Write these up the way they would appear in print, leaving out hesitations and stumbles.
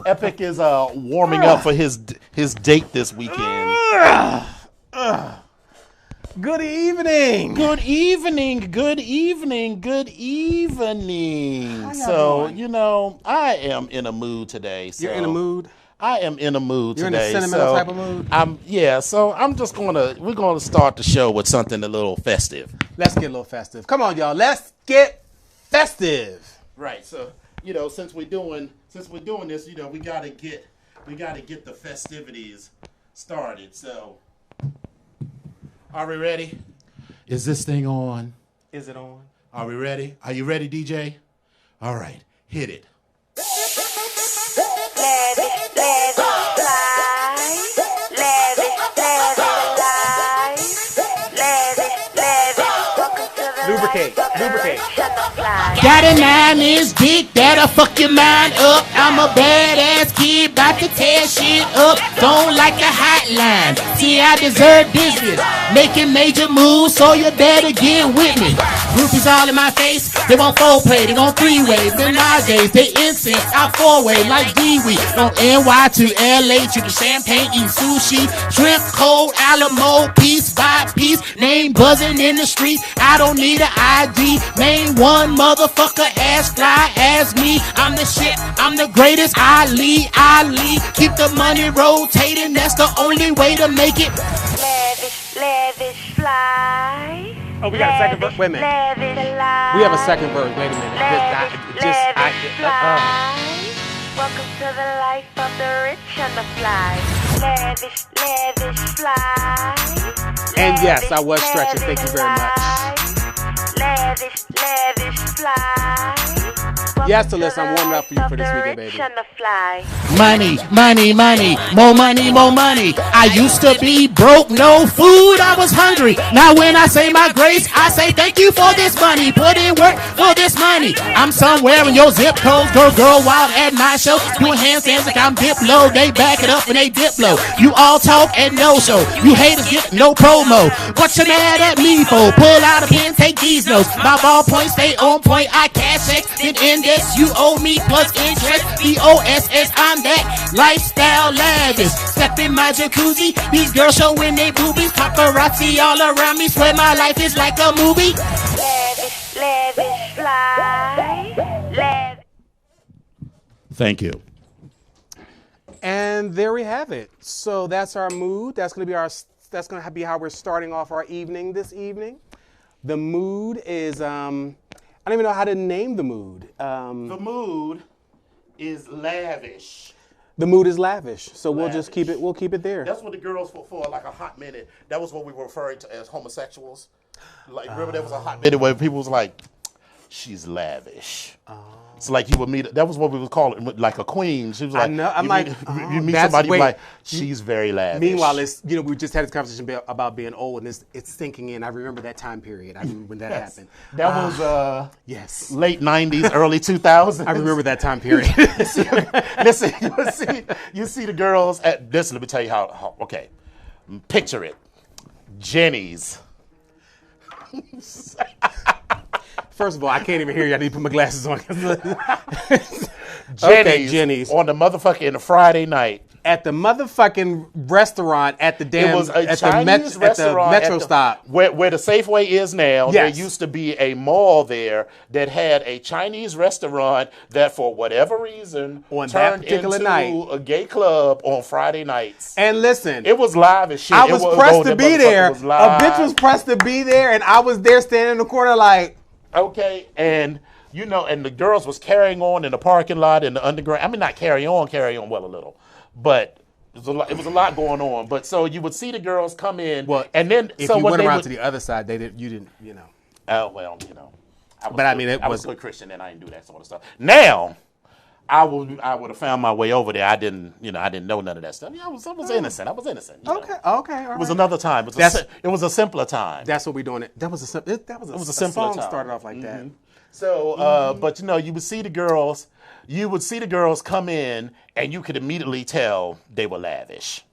Epic is warming up for his date this weekend. Good evening. Good evening. Good evening. Good evening. So, doing? you know, I am in a mood today. So You're in a mood? I am in a mood You're today. in a sentimental type of mood? So we're gonna start the show with something a little festive. Let's get a little festive. Come on, y'all. Let's get festive. Right. So, you know, since we're doing this, you know, we gotta get the festivities started. So, are we ready? Is this thing on? Is it on? Are we ready? Are you ready, DJ? All right, hit it. Lubricate. Got a 9-inch dick that'll fuck your mind up. I'm a badass kid, about to tear shit up. Don't like the hotline. See, I deserve business. Making major moves, so you better get with me. Groupies all in my face. They want four-play, they want three-way. Then nowadays, they incense. I four-way like Dee-Wee. From NY to LA, drinking champagne, eating sushi. Shrimp, cold, Alamo, piece by piece. Name buzzing in the street. I don't need an ID. Name one motherfucker, ass fly, ass me. I'm the shit, I'm the greatest. Ali. Keep the money rotating, that's the only way to make it. Lavish, fly. Oh, we got a second verse. Wait a minute. We have a second verse. Wait a minute. Welcome to the life of the rich and the fly. Lavish, fly. And yes, I was stretching. Thank you very much. Lavish, fly. Yes, Alyssa, I'm warming up for you for this weekend, baby. Money, more money. I used to be broke, no food, I was hungry. Now when I say my grace, I say thank you for this money. Put in work for this money. I'm somewhere in your zip code, girl wild at my show. Doing handstands like I'm Diplo. They back it up and they dip low. You all talk and no show. You haters get no promo. What you mad at me for? Pull out a pen, take these notes. My ballpoint stay on point. I cash checks, then index. You owe me plus interest. BOSS, I'm that lifestyle lavish. Step in my jacuzzi. These girls showing they boobies. Paparazzi all around me. Swear my life is like a movie. Lavish, fly. Thank you. And there we have it. So that's our mood. That's going to be how we're starting off our evening this evening. The mood is I don't even know how to name the mood. The mood is lavish. The mood is lavish. So Lavish. we'll keep it there. That's what the girls for like a hot minute. That was what we were referring to as homosexuals. Like remember there was a hot minute where people was like, she's lavish. It's like you would meet. That was what we would call it, like a queen. She was like, I know. I'm you meet somebody you're like, she's very lavish. Meanwhile, it's we just had this conversation about being old, and it's sinking in. I remember that time period. I remember when that happened. That was yes, late '90s, early 2000s. I remember that time period. Listen, you see the girls at this. Let me tell you how. Okay, picture it, Jenny's. First of all, I can't even hear you. I need to put my glasses on. Jenny's on the motherfucking Friday night. At the motherfucking restaurant at the damn It was a Chinese restaurant at the metro stop. Where the Safeway is now. Yes. There used to be a mall there that had a Chinese restaurant that for whatever reason on that turned particular into night a gay club on Friday nights. And listen, it was live as shit. I was pressed to be there. A bitch was pressed to be there, and I was there standing in the corner like, okay, and you know, and the girls was carrying on in the parking lot in the underground. I mean, not carry on well a little, but it was a lot going on. But so you would see the girls come in, and then if you went around to the other side, you didn't. Oh well, you know. I was a good Christian, and I didn't do that sort of stuff. Now, I would have found my way over there. I didn't know none of that stuff. I was innocent. Okay, all right. It was another time. It was a simpler time. That's what we're doing. That was a simpler song time. Started off like that. So, but you would see the girls. You would see the girls come in, and you could immediately tell they were lavish.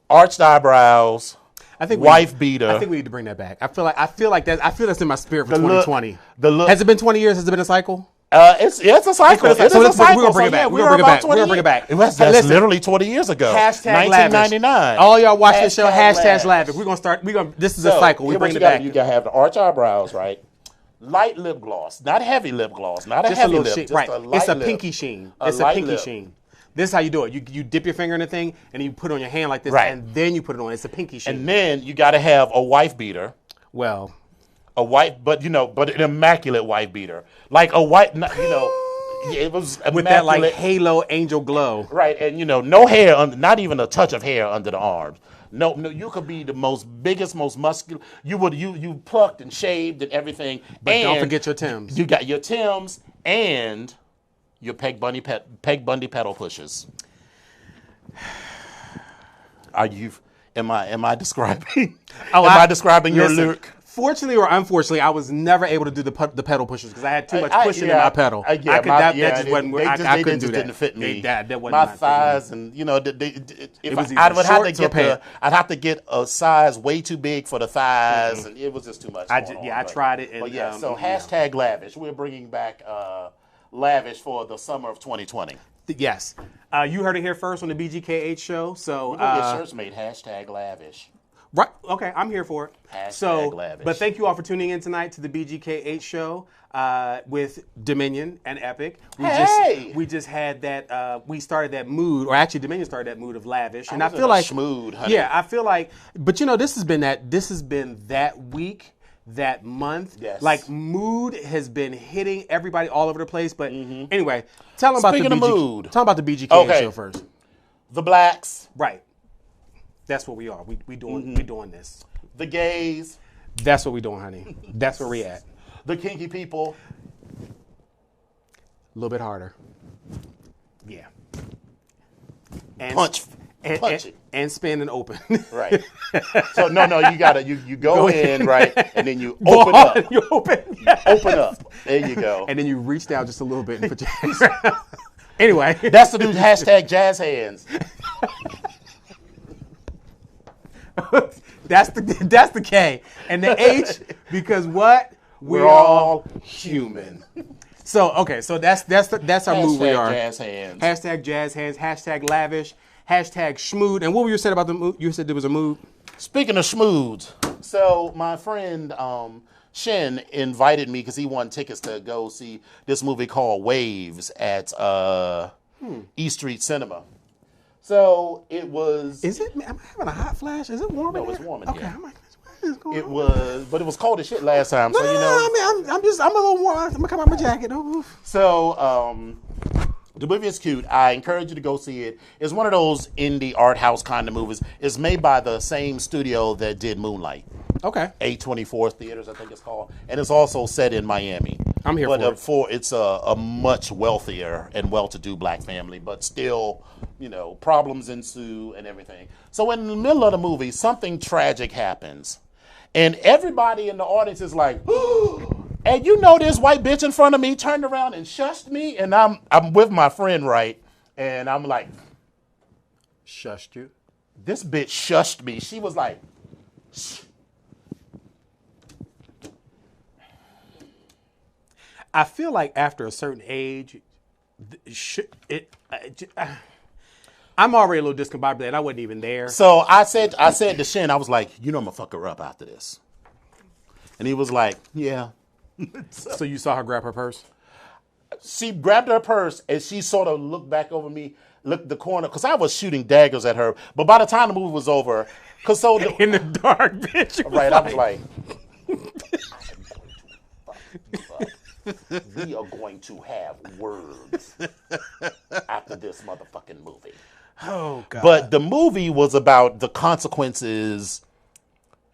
Arched eyebrows. I think wife beater. I think we need to bring that back. I feel like that's in my spirit for The look- 2020. the look- Has it been 20 years? Has it been a cycle? It's a cycle. It's been a cycle. It is So a let's- cycle. we're gonna bring it back. Yeah, We're gonna bring it back. We're gonna bring it back. That's Listen. literally 20 years ago. Hashtag 1999. lavish. All y'all watch this show. Hashtag Hashtag lavish. lavish. We're gonna. This is a cycle. We here what bring you it gotta back. do. You gotta have the arch eyebrows, right? Light lip gloss, not heavy lip gloss, not a Just a heavy little lip. sheen. Just Right. a light It's a lip. pinky sheen. A It's a light pinky lip. sheen. This is how you do it. You dip your finger in the thing and you put it on your hand like this, Right. and then you put it on. It's a pinky sheen. And then you gotta have a wife beater. Well, A white, but an immaculate wife beater, like a white, it was immaculate. with that like halo angel glow. Right, and no hair, not even a touch of hair under the arms. No, you could be the biggest, most muscular. You plucked and shaved and everything. But and don't forget your Timbs. You got your Timbs and your Peg Bundy pedal pushers. Am I describing? Am I describing your listen, look? Fortunately or unfortunately, I was never able to do the pedal pushers because I had too much pushing in my pedal. That just wasn't. I couldn't do that. Didn't fit me. That wasn't my fit thighs, me. and It was I would either have to shorts or get pants. I'd have to get a size way too big for the thighs, and it was just too much. I but- tried it. And, But yeah, so yeah. hashtag lavish. We're bringing back lavish for the summer of 2020. Yes, you heard it here first on the BGKH show. So We're gonna get shirts made hashtag lavish. right, okay, I'm here for it. Hashtag lavish. But thank you all for tuning in tonight to the BGKH show with Dominion and Epic. We just had that. We started that mood, or actually, Dominion started that mood of lavish, and I feel like schmood, honey. yeah, I feel like. But this has been that week. That month, Yes. like mood has been hitting everybody all over the place. But anyway, tell them about Speaking the of mood. Tell them about the BGK Okay. show first. The blacks, Right, that's what we are. We doing this. the gays, That's what we doing, honey. That's where we at. the kinky people. A little bit harder. Yeah. And Punch and, punch and, it. and spin and open. Right. So no, you gotta you go in right, and then you Go open on, up. You open. Yes. Open up. There you go. And then you reach down just a little bit and put your hands around. Anyway. That's the new hashtag jazz hands. That's the K. And the H, because what? We're all human. So okay, so that's our move we Hashtag are. jazz hands. Hashtag jazz hands, hashtag lavish, hashtag schmood. And what were you saying about the mood? You said there was a mood? Speaking of schmoods, so my friend Shin invited me because he won tickets to go see this movie called Waves at E Street Cinema. So it was. Is it? Am I having a hot flash? Is it warm in No, it's here? warm in okay, here. I'm like, what is going It on? was, but it was cold as shit last time. No, So you know. I mean, I'm a little warm. I'm gonna come out my jacket. Oof. So, the movie is cute. I encourage you to go see it. It's one of those indie art house kind of movies. It's made by the same studio that did Moonlight. Okay. A24 Theaters, I think it's called. And it's also set in Miami. I'm here but, for it. It's a much wealthier and well-to-do black family, but still, problems ensue and everything. So in the middle of the movie, something tragic happens. And everybody in the audience is like, and this white bitch in front of me turned around and shushed me, and I'm with my friend, right? And I'm like, Shushed you. this bitch shushed me. She was like, shh. I feel like after a certain age, I'm already a little discombobulated. I wasn't even there. So I said to Shin, I was like, I'm gonna fuck her up after this. And he was like, yeah. So you saw her grab her purse? She grabbed her purse and she sort of looked back over me, looked the corner, because I was shooting daggers at her. But by the time the movie was over, In the dark, bitch. right, I was like, we are going to have words after this motherfucking movie. Oh, God. But the movie was about the consequences,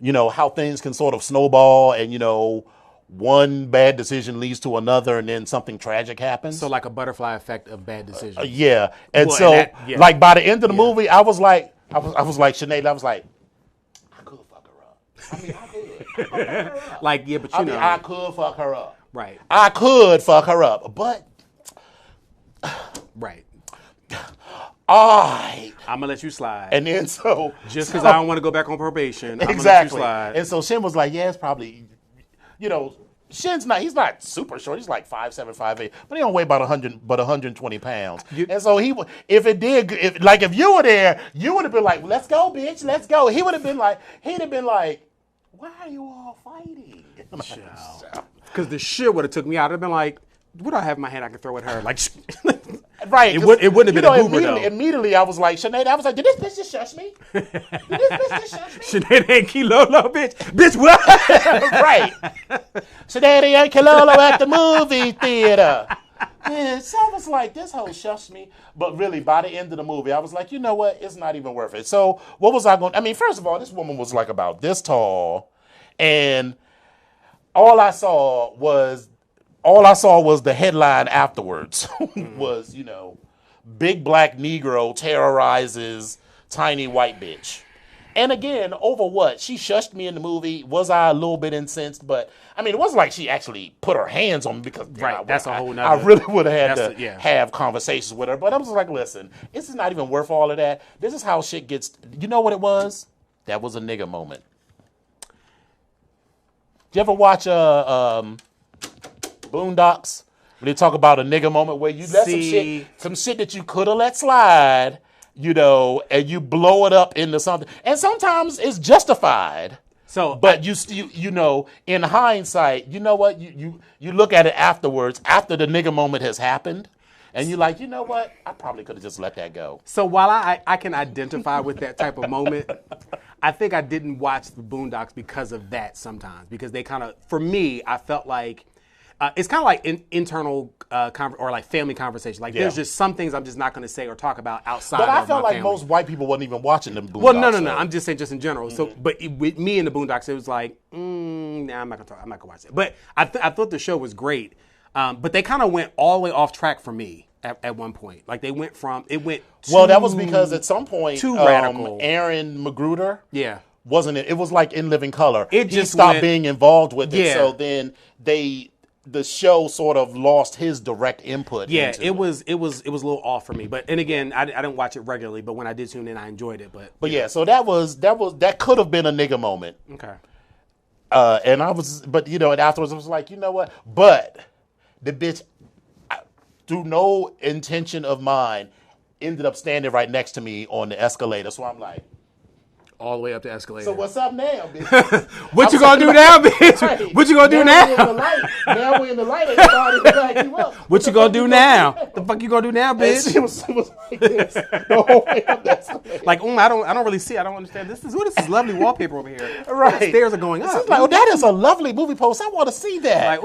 how things can sort of snowball and, one bad decision leads to another and then something tragic happens. So like a butterfly effect of bad decisions. Yeah. And Well, so, and that- yeah. like, by the end of the movie, I was like Sinead, I was like, I could fuck her up. I mean, I could. Like, yeah, but I could fuck her up. Right. I could fuck her up. But Right. all right. I'm gonna let you slide. And then so just because I don't want to go back on probation, I'm exactly. gonna let you slide. And so Shin was like, yeah, it's probably, Shin's he's not super short. He's like 5'7", 5'8", but he don't weigh about 120 pounds. And so if you were there, you would have been like, let's go, bitch, let's go. He'd have been like, why are you all fighting? Because the shit would have took me out. I'd have been like, what do I have in my hand I can throw at her? Like, right. It wouldn't have been a Hoover, though. Immediately, I was like, Sinead, I was like, did this bitch just shush me? Did this bitch just shush me? Sinead ain't Kilolo, bitch. Bitch, what? Right. Sinead ain't Kilolo at the movie theater. Yeah, so I was like, this whole shush me. But really, by the end of the movie, I was like, you know what? It's not even worth it. So what was I going to... I mean, first of all, this woman was like about this tall. And all I saw was the headline afterwards was, big black Negro terrorizes tiny white bitch. And again, over what? She shushed me in the movie. Was I a little bit incensed? But, I mean, it wasn't like she actually put her hands on me because that's a whole nother... I really would have had to have conversations with her. But I was like, listen, this is not even worth all of that. This is how shit gets... You know what it was? That was a nigga moment. Did you ever watch Boondocks? When they talk about a nigga moment where you let some shit that you could have let slide, and you blow it up into something. And sometimes it's justified. So, but in hindsight, you know what? You look at it afterwards, after the nigga moment has happened, and you're like, you know what? I probably could have just let that go. So while I can identify with that type of moment, I think I didn't watch the Boondocks because of that sometimes. Because they kind of, for me, I felt like, it's kind of like internal or like family conversation. Like there's just some things I'm just not going to say or talk about outside of my family. But I felt like most white people wasn't even watching them Boondocks. Well, no. I'm just saying just in general. Mm-hmm. So, but with me in the Boondocks, it was like, nah, I'm not going to talk. I'm not going to watch it. But I thought the show was great. But they kind of went all the way off track for me at one point. Like it went well, that was because at some point, too radical. Aaron McGruder, wasn't it? It was like In Living Color. It he just stopped being involved with it. Yeah. So then the show sort of lost his direct input. Yeah, it was a little off for me. But and again, I didn't watch it regularly. But when I did tune in, I enjoyed it. But yeah, so that could have been a nigga moment. Okay. And and afterwards I was like, you know what? But the bitch, through no intention of mine, ended up standing right next to me on the escalator. So I'm like, all the way up the escalator. So what's up now, bitch? What you gonna do now, bitch? Right. What you gonna do now? Now we're in the light. Everybody back you up. What you gonna do now? The fuck you gonna do now, bitch? And she was like this the whole way up that escalator. Like, I don't really see. I don't understand. This is lovely wallpaper over here. Right. The stairs are going up. Like, that is a lovely movie post. I want to see that.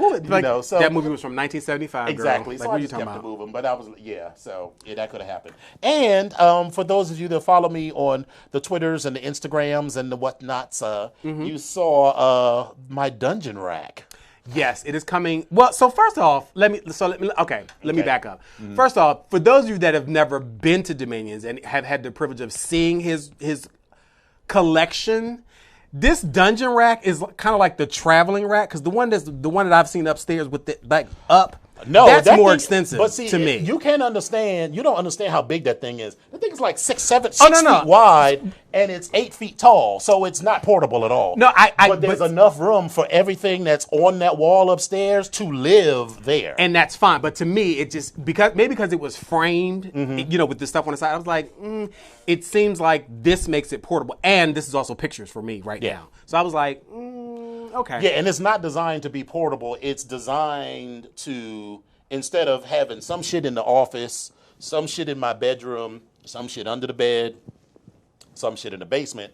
So that movie was from 1975. Exactly. Girl. So what I are you just talking kept about? it moving, but that could have happened. And for those of you that follow me on the Twitters and the Instagrams and the whatnots, you saw my dungeon rack. Yes, it is coming. Well, so first off, let me back up. Mm-hmm. First off, for those of you that have never been to Dominions and have had the privilege of seeing his collection, this dungeon rack is kind of like the traveling rack, because the one that I've seen upstairs with it like up. No, that's more extensive to me. You don't understand how big that thing is. The thing is like 6 feet wide, and it's 8 feet tall, so it's not portable at all. No, but there's enough room for everything that's on that wall upstairs to live there. And that's fine. But to me, it just, because it was framed, with the stuff on the side, I was like, it seems like this makes it portable. And this is also pictures for me right now. So I was like, okay. Yeah, and it's not designed to be portable. It's designed to, instead of having some shit in the office, some shit in my bedroom, some shit under the bed, some shit in the basement,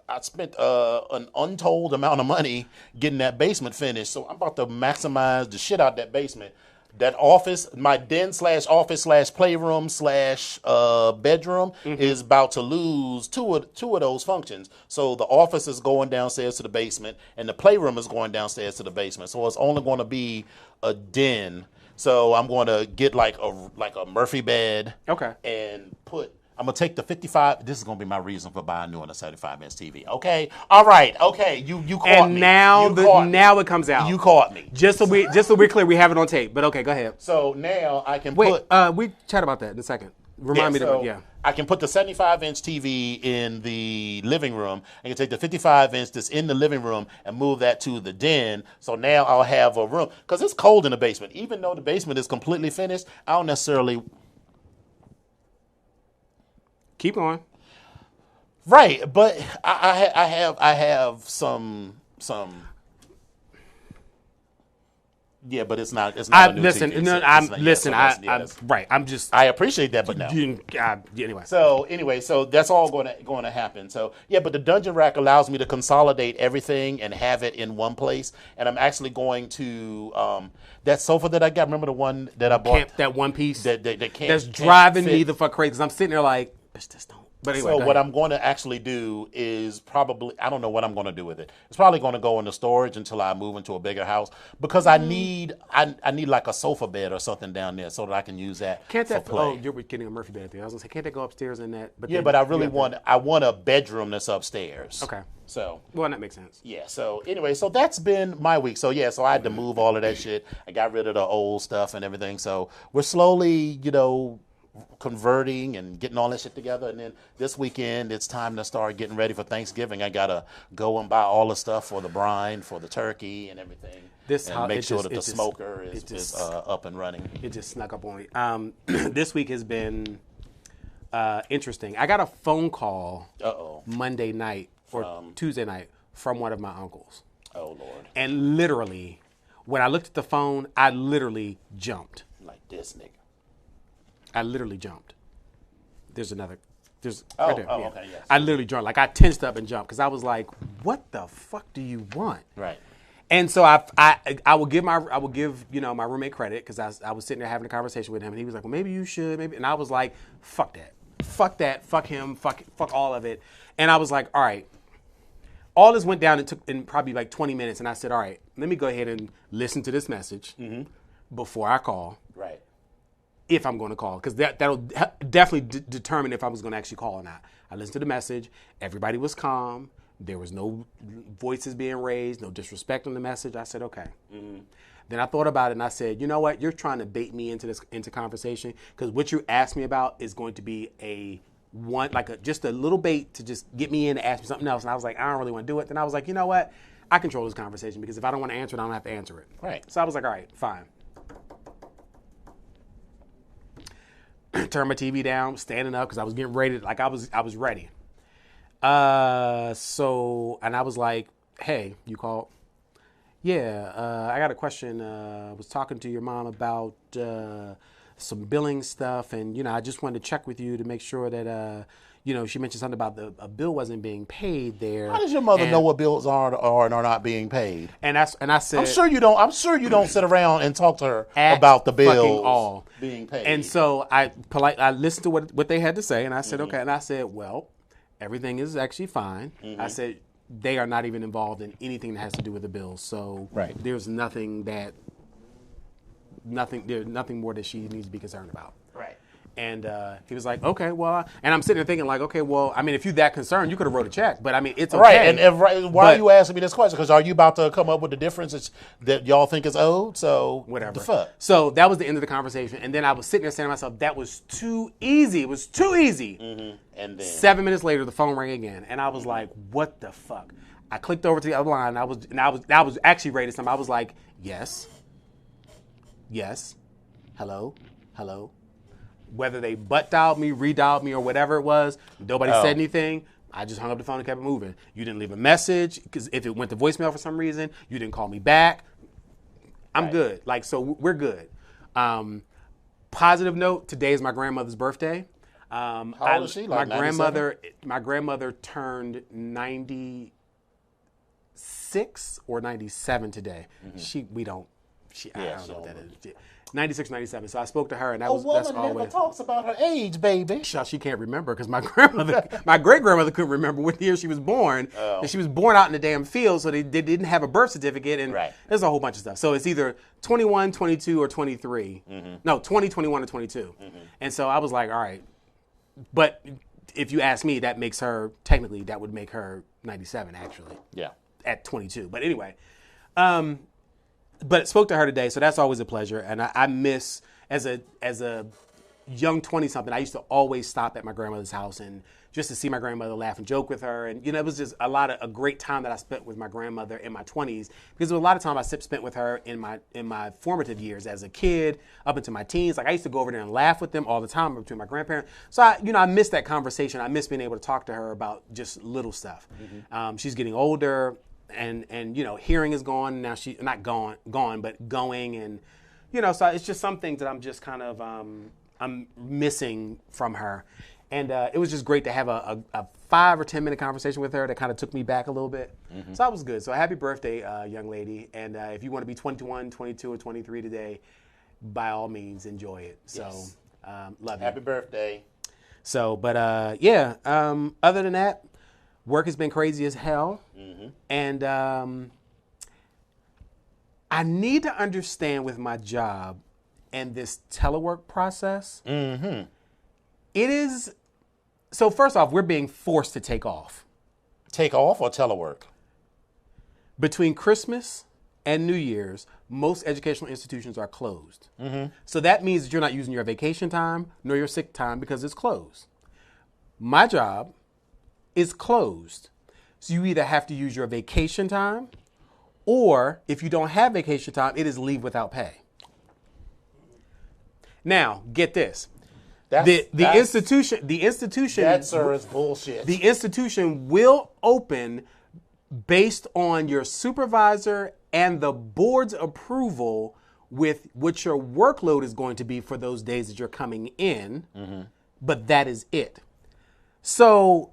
I spent an untold amount of money getting that basement finished. So I'm about to maximize the shit out that basement. That office, my den / office / playroom / bedroom is about to lose two of those functions. So the office is going downstairs to the basement, and the playroom is going downstairs to the basement. So it's only going to be a den. So I'm going to get like a Murphy bed. Okay. And I'm going to take the 55. This is going to be my reason for buying new on a 75-inch TV. Okay? All right. Okay. You caught me. And now it comes out. You caught me. Just so we're clear, we have it on tape. But okay, go ahead. So now I can we chat about that in a second. Remind me so to, yeah. I can put the 75-inch TV in the living room. I can take the 55-inch that's in the living room and move that to the den. So now I'll have a room. Because it's cold in the basement. Even though the basement is completely finished, I don't necessarily... Keep going. Right, but I have some... Yeah, but it's not. It's not a new listen. TV. No, So I'm it's not- yeah, listen. so that's- yeah, I'm that's- right. I'm just. I appreciate that, but no. Anyway. So that's all going to happen. So yeah, but the dungeon rack allows me to consolidate everything and have it in one place. And I'm actually going to that sofa that I got. Remember the one that I bought? That one piece that can't. that's can't driving fit. me the fuck crazy because I'm sitting there like, bitch, this don't. But anyway, So go what ahead. I'm going to actually do is probably, I don't know what I'm going to do with it. It's probably going to go into storage until I move into a bigger house because I need like a sofa bed or something down there so that I can use that Can't for that? play. Oh, you're getting a Murphy bed there. I was gonna say, can't that go upstairs in that? But Yeah, then but I you really have to- want a bedroom that's upstairs. Okay. So Well, that makes sense. yeah. So anyway, so that's been my week. So yeah, so I had to move all of that shit. I got rid of the old stuff and everything. So we're slowly, converting and getting all that shit together. And then this weekend, it's time to start getting ready for Thanksgiving. I gotta go and buy all the stuff for the brine, for the turkey, and everything. And make sure that the smoker is up and running. It just snuck up on me. This week has been interesting. I got a phone call Monday night or Tuesday night from one of my uncles. Oh Lord! And literally, when I looked at the phone, I literally jumped. Like this nigga. I literally jumped. There's right there. Yeah. Okay, yes. I literally jumped. Like I tensed up and jumped because I was like, "What the fuck do you want?" Right. And so I will give my roommate credit because I was sitting there having a conversation with him and he was like, well, maybe you should, maybe. And I was like, fuck that, fuck him, fuck all of it. And I was like, all right. All this went down and took in probably like 20 minutes. And I said, all right, let me go ahead and listen to this message before I call. Right. If I'm going to call, because that'll definitely determine if I was going to actually call or not. I listened to the message. Everybody was calm. There was no voices being raised, no disrespect on the message. I said, okay. Then I thought about it and I said, you know what? You're trying to bait me into conversation because what you asked me about is going to be just a little bait to just get me in to ask me something else. And I was like, I don't really want to do it. Then I was like, you know what? I control this conversation because if I don't want to answer it, I don't have to answer it. Right. So I was like, all right, fine. Turn my TV down, standing up because I was getting ready. I was ready. And I was like, hey, you called? Yeah, I got a question. I was talking to your mom about some billing stuff, and I just wanted to check with you to make sure that she mentioned something about a bill wasn't being paid there. How does your mother know what bills are and are not being paid? And I said, I'm sure you don't sit around and talk to her about the bills being paid. And so I listened to what they had to say, and I said, okay. And I said, well, everything is actually fine. I said, they are not even involved in anything that has to do with the bills. So there's nothing more that she needs to be concerned about. Right. And he was like, okay, well, and I'm sitting there thinking like, okay, well, I mean, if you're that concerned, you could have wrote a check, but I mean, it's okay. Right. And why are you asking me this question? Because are you about to come up with the difference that y'all think is owed? So whatever. The fuck? So that was the end of the conversation. And then I was sitting there saying to myself, that was too easy. It was too easy. And then 7 minutes later, the phone rang again, and I was like, "What the fuck?" I clicked over to the other line. I was actually ready to something. I was like, "Yes, hello." Whether they butt dialed me, redialed me, or whatever it was, nobody said anything. I just hung up the phone and kept it moving. You didn't leave a message because if it went to voicemail for some reason, you didn't call me back. I'm good. So we're good. Positive note: today is my grandmother's birthday. How old is she? Like my grandmother turned 96 or 97 today. I don't know what that is. 96, 97. So I spoke to her, and that's woman always. never talks about her age, baby. She can't remember because my great grandmother couldn't remember what year she was born. And she was born out in the damn field, so they didn't have a birth certificate, and there's a whole bunch of stuff. So it's either 21, 22, or 23. No, 20, 21, or 22. And so I was like, all right. But if you ask me, that would make her 97, actually. Yeah. At 22. But anyway. But spoke to her today, so that's always a pleasure. And I miss as a young 20-something, I used to always stop at my grandmother's house and just to see my grandmother, laugh and joke with her. And, it was just a great time that I spent with my grandmother in my 20s, because there was a lot of time I spent with her in my formative years as a kid up into my teens. Like, I used to go over there and laugh with them all the time between my grandparents. So, I miss that conversation. I miss being able to talk to her about just little stuff. She's getting older, and hearing is gone. Now she's not gone, but going. And, so it's just some things that I'm just kind of, I'm missing from her. And it was just great to have a 5 or 10 minute conversation with her that kind of took me back a little bit. So that was good. So happy birthday, young lady. And if you want to be 21, 22, or 23 today, by all means, enjoy it. So love you. Happy birthday. So, but other than that, work has been crazy as hell. And I need to understand with my job and this telework process. It is... So first off, we're being forced to take off. Take off or telework? Between Christmas and New Year's, most educational institutions are closed. So that means that you're not using your vacation time nor your sick time because it's closed. My job is closed. So you either have to use your vacation time, or if you don't have vacation time, it is leave without pay. Now, get this. The institution. That, sir, is bullshit. The institution will open based on your supervisor and the board's approval with what your workload is going to be for those days that you're coming in. But that is it. So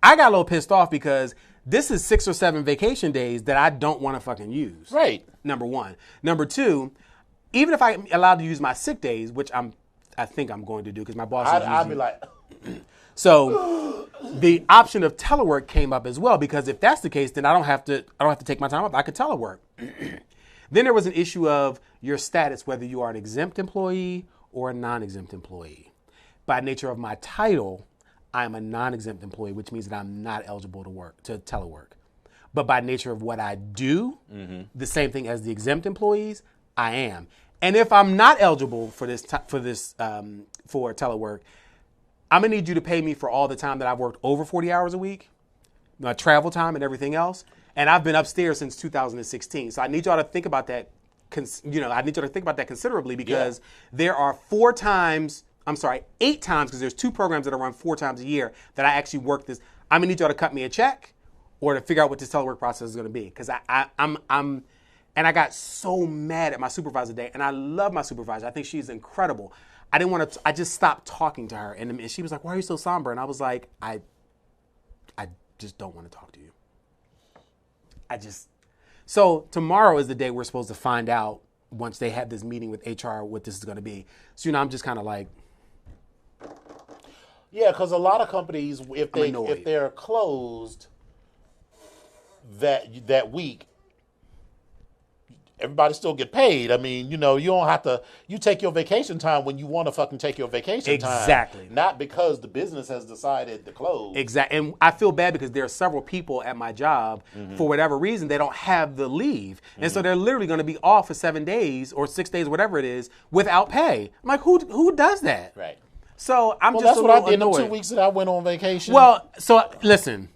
I got a little pissed off because this is 6 or 7 vacation days that I don't want to fucking use. Right. Number one. Number two, even if I'm allowed to use my sick days, which I think I'm going to do because my boss is I'd be like... So the option of telework came up as well, because if that's the case, then I don't have to take my time off. I could telework. Then there was an issue of your status, whether you are an exempt employee or a non-exempt employee. By nature of my title, I'm a non-exempt employee, which means that I'm not eligible to telework. But by nature of what I do, the same thing as the exempt employees, I am. And if I'm not eligible for for telework, I'm gonna need you to pay me for all the time that I've worked over 40 hours a week, my travel time and everything else. And I've been upstairs since 2016. So I need y'all to think about that. I need y'all to think about that considerably, because there are 8 times, because there's 2 programs that are run 4 times a year that I actually work this. I'm gonna need y'all to cut me a check or to figure out what this telework process is gonna be. Because And I got so mad at my supervisor today, and I love my supervisor. I think she's incredible. I just stopped talking to her, and she was like, "Why are you so somber?" And I was like, I just don't want to talk to you. So tomorrow is the day we're supposed to find out, once they have this meeting with HR, what this is going to be. So, I'm just kind of like... Yeah, because a lot of companies, if they're closed that week, everybody still get paid. I mean, you don't have to, you take your vacation time when you want to fucking take your vacation time. Exactly. Not because the business has decided to close. Exactly. And I feel bad because there are several people at my job, for whatever reason, they don't have the leave. And so they're literally going to be off for 7 days or 6 days, whatever it is, without pay. I'm like, who does that? Right. So I'm just that's a what I little did in annoyed. the 2 weeks that I went on vacation. Well, so listen,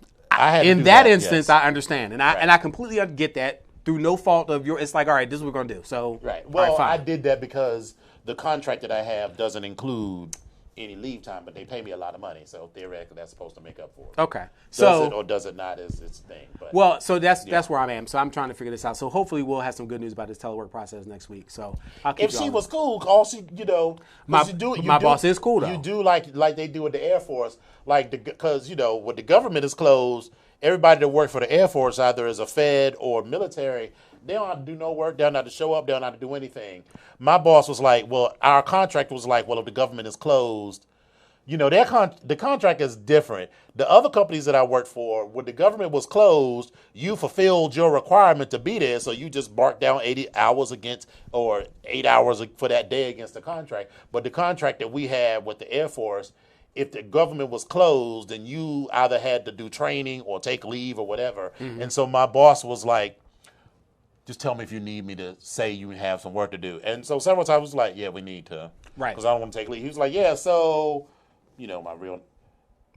in that instance, yes. I understand. And I completely get that. Through no fault of yours, it's like, all right, this is what we're going to do. So, right. all Well, right, fine. I did that because the contract that I have doesn't include any leave time, but they pay me a lot of money. So theoretically, that's supposed to make up for it. Okay. Does it or does it not is its thing. But, well, so that's where I am. So I'm trying to figure this out. So hopefully we'll have some good news about this telework process next week. So I'll keep if she was cool, all she, my boss is cool though. You do like they do with the Air Force, because when the government is closed, everybody that works for the Air Force, either as a Fed or military, they don't have to do no work. They don't have to show up. They don't have to do anything. My boss was like, well, our contract was like, well, if the government is closed, the contract is different. The other companies that I worked for, when the government was closed, you fulfilled your requirement to be there, so you just marked down 80 hours or 8 hours for that day against the contract. But the contract that we had with the Air Force, if the government was closed, then you either had to do training or take leave or whatever. And so my boss was like, just tell me if you need me to say you have some work to do. And so several times I was like, yeah, we need to. Right. Because I don't want to take leave. He was like, yeah, so, my real...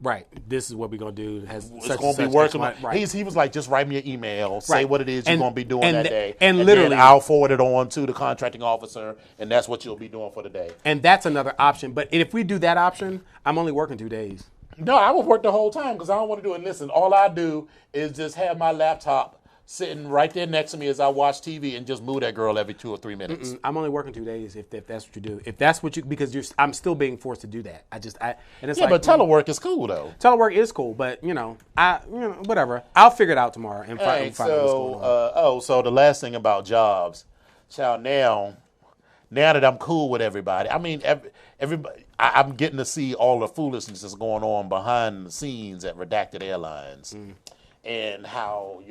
Right. This is what we're going to do. It's going to be working. Right. He was like, just write me an email, say what it is you're going to be doing that day. And literally, then I'll forward it on to the contracting officer, and that's what you'll be doing for the day. And that's another option. But if we do that option, I'm only working 2 days. No, I would work the whole time because I don't want to do it. Listen, all I do is just have my laptop sitting right there next to me as I watch TV and just move that girl every 2 or 3 minutes. I'm only working 2 days if that's what you do. If that's what you, because I'm still being forced to do that. And it's but telework is cool though. Telework is cool, but whatever. I'll figure it out tomorrow and find out what's going on. So the last thing about jobs, child, now that I'm cool with everybody, I mean, everybody, I'm getting to see all the foolishness that's going on behind the scenes at Redacted Airlines, and how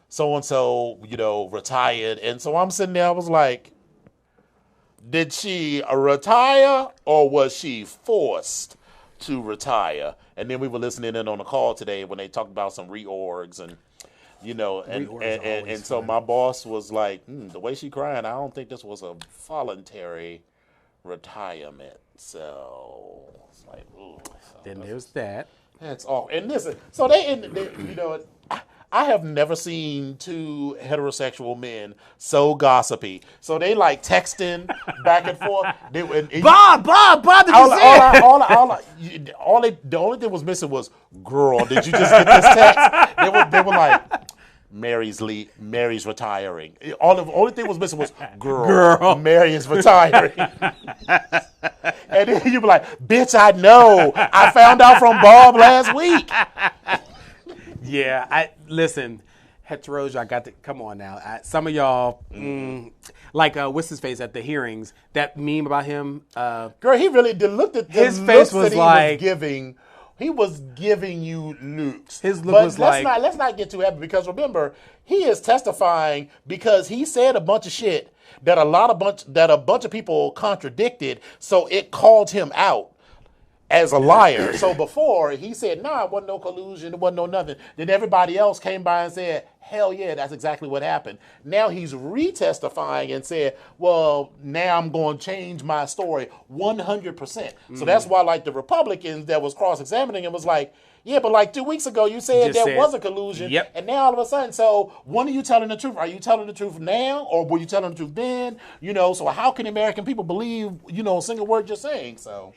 so-and-so, retired. And so I'm sitting there, I was like, did she retire or was she forced to retire? And then we were listening in on the call today when they talked about some reorgs and, and so my boss was like, the way she crying, I don't think this was a voluntary retirement. So it's like, ooh. Then there's that. That's all. And listen, so I have never seen 2 heterosexual men so gossipy. So they like texting back and forth. Bob, did you see it? The only thing was missing was, girl, did you just get this text? They were like, Mary's retiring. The only thing was missing was, girl. Mary is retiring. And then you be like, bitch, I know. I found out from Bob last week. Yeah, listen, heteros, I got to, come on now. Some of y'all, like, what's his face at the hearings, that meme about him. Girl, he really did look at his face was like, he was giving you looks. His look was like, let's not get too happy because remember, he is testifying because he said a bunch of shit that a bunch of people contradicted, so it called him out as a liar. So before, he said, nah, it wasn't no collusion, it wasn't no nothing. Then everybody else came by and said, hell yeah, that's exactly what happened. Now he's retestifying and said, well, now I'm going to change my story 100%. So that's why, like, the Republicans that was cross-examining him was like, yeah, but like 2 weeks ago, you said there was a collusion. Yep. And now all of a sudden, so when are you telling the truth? Are you telling the truth now or were you telling the truth then? So how can American people believe, a single word you're saying? So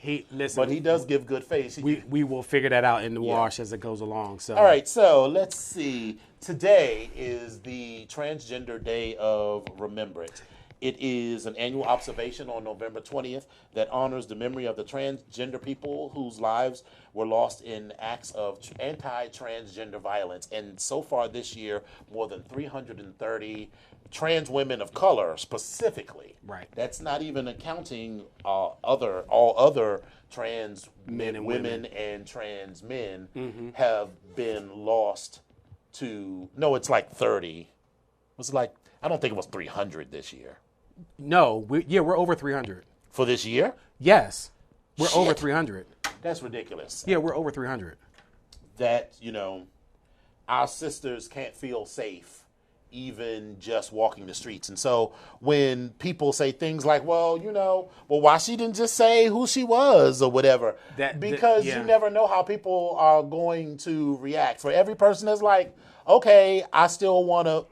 but he does give good face. We will figure that out in the wash as it goes along. So all right, so let's see. Today is the Transgender Day of Remembrance. It is an annual observation on November 20th that honors the memory of the transgender people whose lives were lost in acts of anti-transgender violence. And so far this year, more than 330 trans women of color specifically. Right. That's not even accounting all other trans men and women and trans men have been lost to, no, it's like 30. It was like, I don't think it was 300 this year. No, we're over 300. For this year? Yes. We're over 300. That's ridiculous. Yeah, we're over 300. That, our sisters can't feel safe even just walking the streets. And so when people say things like, well, why she didn't just say who she was or whatever, because you never know how people are going to react. For every person that's like, okay, I still want to,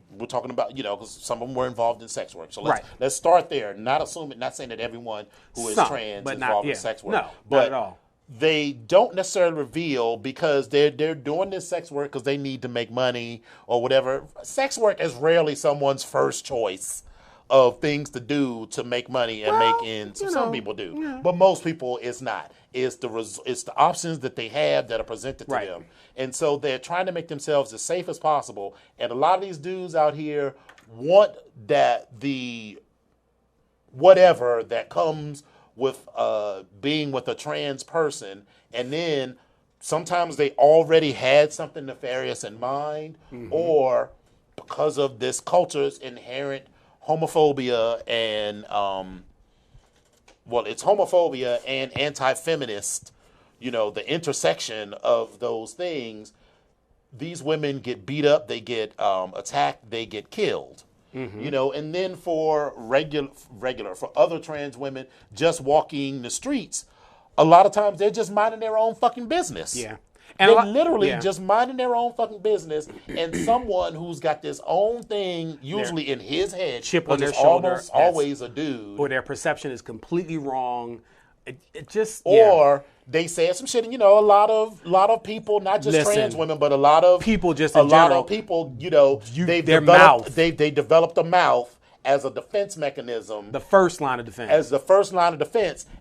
we're talking about, because some of them were involved in sex work. So let's start there. Not saying that everyone who is trans is involved in sex work. No, but not at all. They don't necessarily reveal because they're doing this sex work because they need to make money or whatever. Sex work is rarely someone's first choice of things to do to make money and make ends. Some people do, but most people it's not. It's the options that they have that are presented to them, and so they're trying to make themselves as safe as possible. And a lot of these dudes out here want that the whatever that comes with being with a trans person, and then sometimes they already had something nefarious in mind, or because of this culture's inherent homophobia and it's homophobia and anti-feminist, the intersection of those things, these women get beat up, they get attacked, they get killed. You know, and then for regular for other trans women just walking the streets, a lot of times they're just minding their own fucking business. Yeah. And they're literally just minding their own fucking business, and someone who's got this own thing, usually in his head, chip on which their is shoulder, almost always a dude, or their perception is completely wrong. It just or they said some shit, and a lot of people, not just trans women, but a lot of people just a in lot general, of people, their mouth. they developed a mouth as a defense mechanism, the first line of defense,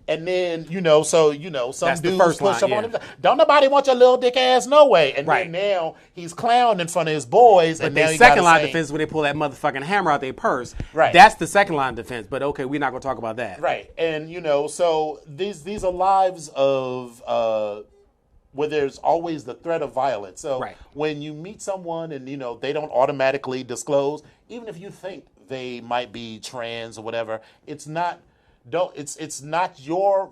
and then some that's dudes push up on him. Don't nobody want your little dick ass no way, and right. then now he's clowned in front of his boys, but and now the second line of defense is when they pull that motherfucking hammer out their purse. Right, that's the second line of defense. But okay, we're not going to talk about that. Right, and so these are lives of. Where there's always the threat of violence. So when you meet someone and they don't automatically disclose, even if you think they might be trans or whatever, it's not your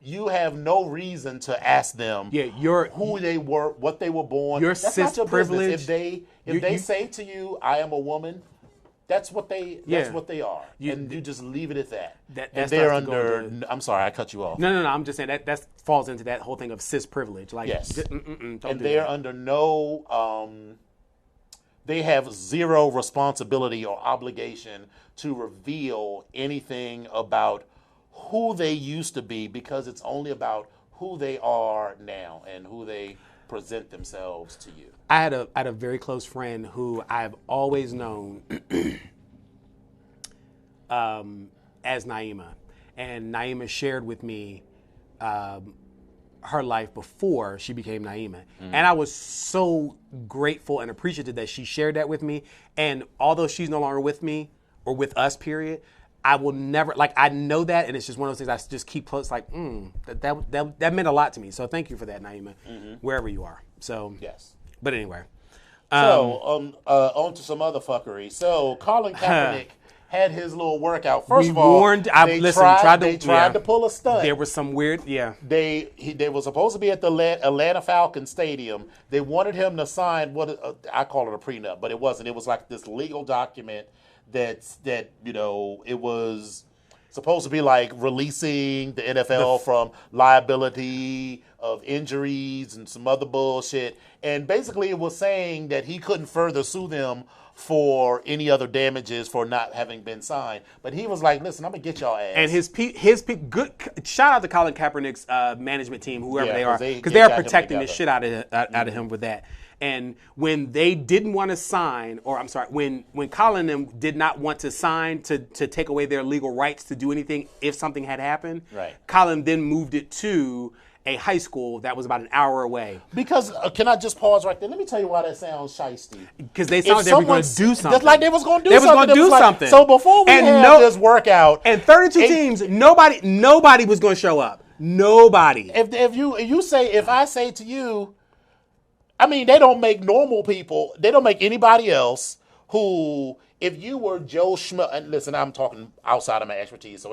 you have no reason to ask them who they were, what they were born. Your That's cis not your privilege. business. If they say to you, I am a woman, that's what they are. And you just leave it at that. And they're under I'm sorry, I cut you off. No, I'm just saying that falls into that whole thing of cis privilege. Like yes. And they're under no they have zero responsibility or obligation to reveal anything about who they used to be, because it's only about who they are now and who they present themselves to you. I had a very close friend who I've always known as Naima, and Naima shared with me her life before she became Naima, and I was so grateful and appreciative that she shared that with me. And although she's no longer with me or with us, period, I will never, I know that, and it's just one of those things I just keep close, that meant a lot to me. So thank you for that, Naima, wherever you are. So yes. But anyway. On to some other fuckery. So Colin Kaepernick had his little workout. First of all, they tried to pull a stunt. There was some weird, They were supposed to be at the Atlanta Falcons Stadium. They wanted him to sign I call it a prenup, but it wasn't. It was like this legal document that it was supposed to be like releasing the NFL from liability of injuries and some other bullshit. And basically it was saying that he couldn't further sue them for any other damages for not having been signed. But he was like, listen, I'm going to get y'all ass. And his good shout out to Colin Kaepernick's management team, whoever they are, because they are protecting the shit out of him with that. And when they didn't want to sign, or I'm sorry, when Colin and them did not want to sign to take away their legal rights to do anything if something had happened, Colin then moved it to a high school that was about an hour away. Because, can I just pause right there? Let me tell you why that sounds shiesty. Because they sounded like they were going to do something. Just like they was going to do something. They was going to do something. So before we had this workout. And 32 teams, nobody was going to show up. Nobody. If I say to you, I mean, they don't make normal people, they don't make anybody else who, if you were Joe Schmo, and listen, I'm talking outside of my expertise,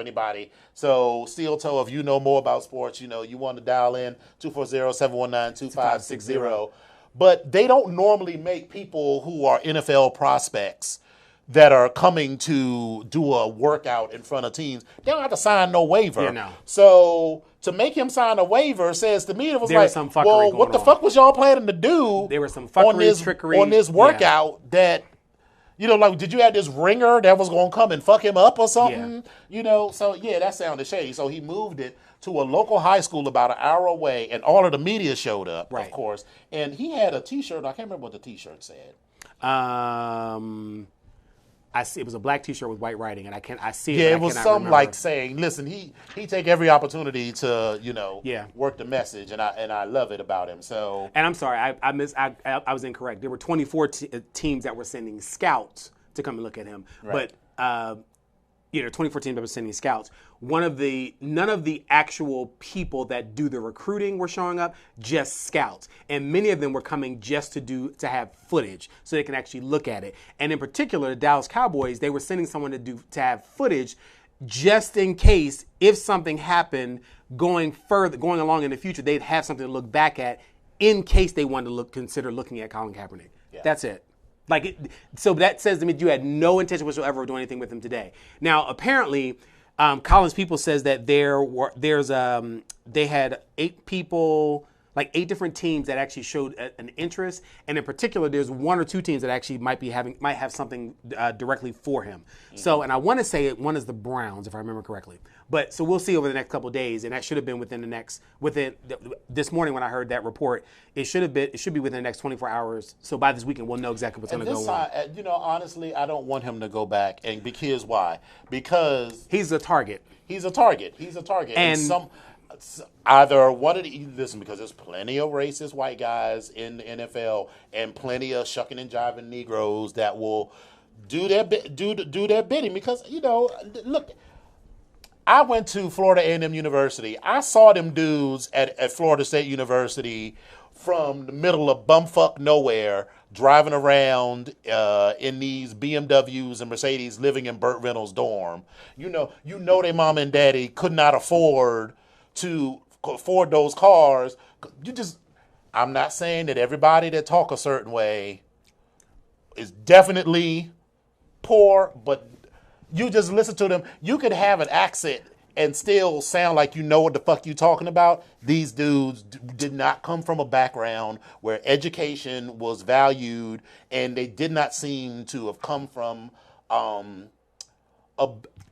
so Steel Toe, if you know more about sports, you want to dial in 240-719-2560. But they don't normally make people who are NFL prospects that are coming to do a workout in front of teams, they don't have to sign no waiver. Yeah, no. So to make him sign a waiver says to me, it was what the fuck was y'all planning to do? There was some fuckery, trickery on this workout that, did you have this ringer that was going to come and fuck him up or something? Yeah. So that sounded shady. So he moved it to a local high school about an hour away, and all of the media showed up, of course. And he had a T-shirt. I can't remember what the T-shirt said. I see it was a black T-shirt with white writing, and I see it. Yeah, it was something like saying, "Listen, he take every opportunity to work the message," and I love it about him. So, and I'm sorry, I was incorrect. There were 24 teams that were sending scouts to come and look at him, but 24 teams that were sending scouts. None of the actual people that do the recruiting were showing up, just scouts. And many of them were coming just to have footage so they can actually look at it. And in particular, the Dallas Cowboys, they were sending someone to have footage just in case if something happened going along in the future, they'd have something to look back at in case they wanted to consider looking at Colin Kaepernick. Yeah. That's it. So that says to me you had no intention whatsoever of doing anything with him today. Now, apparently, Collins People says that they had 8 people, like 8 different teams that actually showed an interest, and in particular, there's 1 or 2 teams that actually might have something directly for him. Mm-hmm. So, and I want to say one is the Browns, if I remember correctly. But so we'll see over the next couple of days, and that should have been within this morning when I heard that report. It should be within the next 24 hours. So by this weekend, we'll know exactly what's going to go on. Honestly, I don't want him to go back, and here's why: because he's a target. He's a target. And either one of listen, because there's plenty of racist white guys in the NFL and plenty of shucking and jiving Negroes that will do their bidding. Because look, I went to Florida A&M University. I saw them dudes at Florida State University from the middle of bumfuck nowhere, driving around in these BMWs and Mercedes, living in Burt Reynolds' dorm. Their mom and daddy could not afford those cars. I'm not saying that everybody that talk a certain way is definitely poor, but you just listen to them. You could have an accent and still sound like you know what the fuck you talking about. These dudes did not come from a background where education was valued, and they did not seem to have come from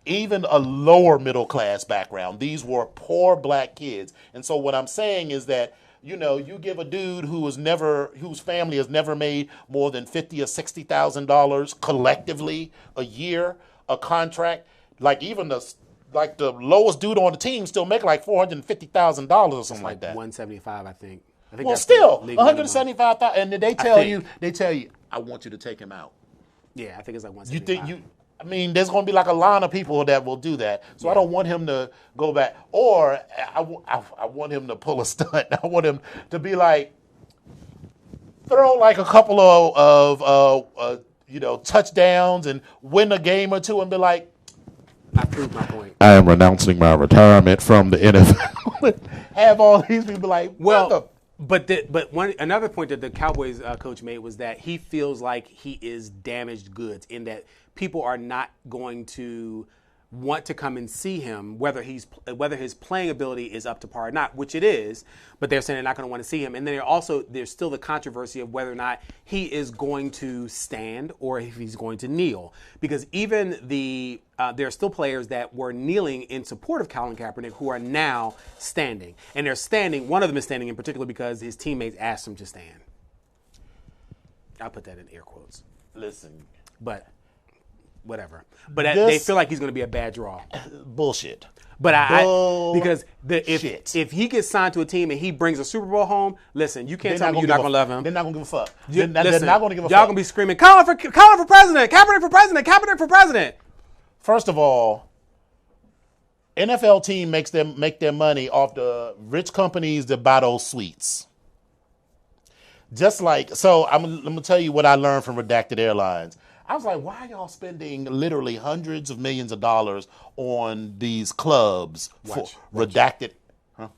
even a lower middle class background. These were poor black kids. And so what I'm saying is that, you give a dude whose family has never made more than $50,000 or $60,000 collectively a year, a contract, like the lowest dude on the team still make like $450,000 or something like that. 175, I think. Well, still 175,000, and they tell you, I want you to take him out. Yeah, I think it's like 175. There's going to be like a line of people that will do that. So I don't want him to go back, or I want him to pull a stunt. I want him to be like, throw like a couple of touchdowns and win a game or two, and be like, I proved my point. I am renouncing my retirement from the NFL. Have all these people like, another point that the Cowboys coach made was that he feels like he is damaged goods, in that people are not going to want to come and see him, whether his playing ability is up to par or not, which it is, but they're saying they're not going to want to see him. And then there's still the controversy of whether or not he is going to stand or if he's going to kneel, because even there are still players that were kneeling in support of Colin Kaepernick who are now standing, and they're standing. One of them is standing in particular because his teammates asked him to stand. I'll put that in air quotes. Listen, but whatever. But they feel like he's going to be a bad draw. Bullshit. But because if he gets signed to a team and he brings a Super Bowl home, listen, you can't tell me you're not going to love him. They're not going to give a fuck. They're not going to give a fuck. Y'all going to be screaming, Colin for president, Kaepernick for president, Kaepernick for president. First of all, NFL team make their money off the rich companies that buy those suites. I'm going to tell you what I learned from Redacted Airlines. I was like, why are y'all spending literally hundreds of millions of dollars on these clubs for Redacted? Huh?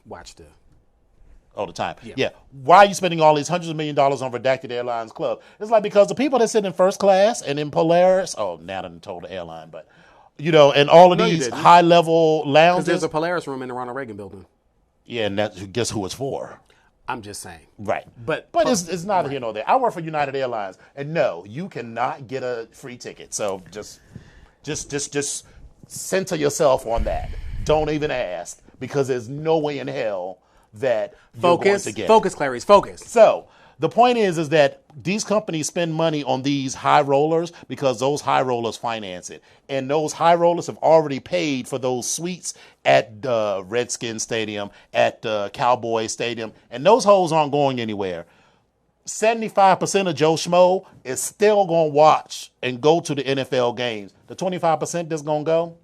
All the time. Yeah. Why are you spending all these hundreds of millions of dollars on Redacted Airlines club? It's like, because the people that sit in first class and in Polaris, now I told the airline, but, and all of these high-level lounges. Because there's a Polaris room in the Ronald Reagan building. Yeah, and guess who it's for? I'm just saying. Right. But it's not here nor there. I work for United Airlines, and no, you cannot get a free ticket. So just center yourself on that. Don't even ask, because there's no way in hell that you're going to get it. Focus, Clarice, focus. So the point is that these companies spend money on these high rollers because those high rollers finance it. And those high rollers have already paid for those suites at the Redskins Stadium, at the Cowboys Stadium, and those hoes aren't going anywhere. 75% of Joe Schmo is still going to watch and go to the NFL games. The 25% that's going to go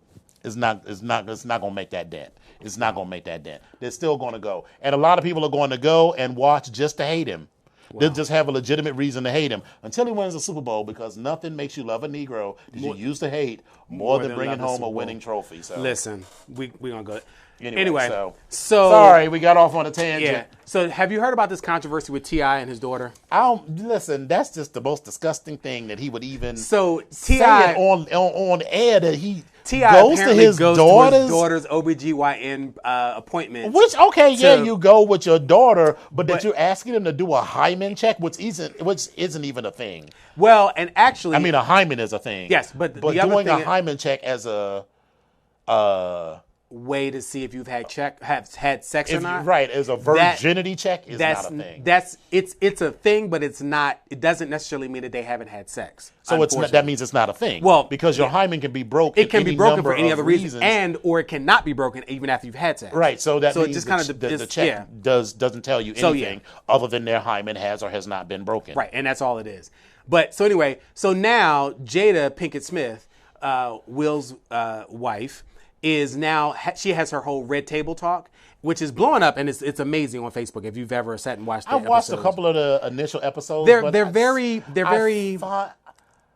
is not going to make that dent. It's not going to make that dent. They're still going to go. And a lot of people are going to go and watch just to hate him. Wow. They'll just have a legitimate reason to hate him until he wins the Super Bowl, because nothing makes you love a Negro that you used to hate more than bringing home a winning trophy. So listen, we're going to go. Anyway, so so sorry, we got off on a tangent. Yeah. So have you heard about this controversy with T.I. and his daughter? I don't listen. That's just the most disgusting thing that he would even So say T.I. it on air that he T.I. goes to apparently his goes daughter's. to his daughter's OBGYN appointment. Which to- you go with your daughter, but that you're asking him to do a hymen check, which isn't even a thing. Well, and actually, I mean, a hymen is a thing. Yes, but the other doing a thing- hymen check as a way to see if you've had sex or not. right as a virginity check is that's not a thing. It's a thing, but it's not. It doesn't necessarily mean that they haven't had sex. So it's not, that means it's not a thing. Well, because your hymen can be broken. It can be broken for any other reason, reasons. and or it cannot be broken even after you've had sex. Right, so that it means just kind of the check doesn't tell you anything other than their hymen has or has not been broken. Right, and that's all it is. But so anyway, so now Jada Pinkett Smith, Will's wife, is now she has her whole Red Table Talk, which is blowing up, and it's amazing on Facebook if you've ever sat and watched. I watched a couple of the initial episodes. They're very